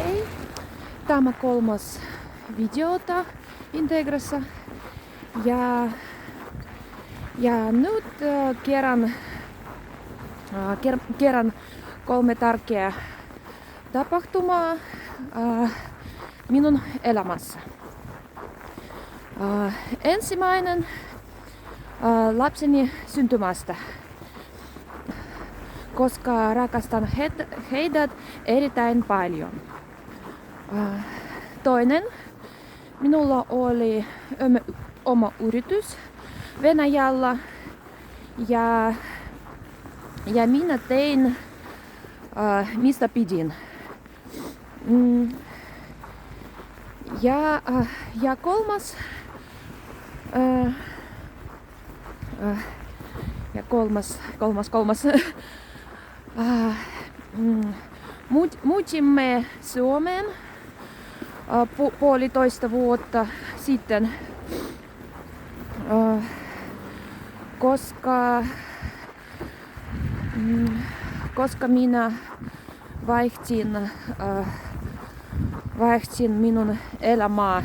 Hei! Tämä kolmas videota Integrassa. Ja nyt kerran kolme tärkeää tapahtumaa minun elämässä. Ensimmäinen lapseni syntymästä, koska rakastan heidät erittäin paljon. Toinen, minulla oli oma yritys Venäjällä ja minä tein mistä pidin. Ja kolmas muutimme Suomeen puolitoista vuotta sitten, koska minä vaihtin minun elämää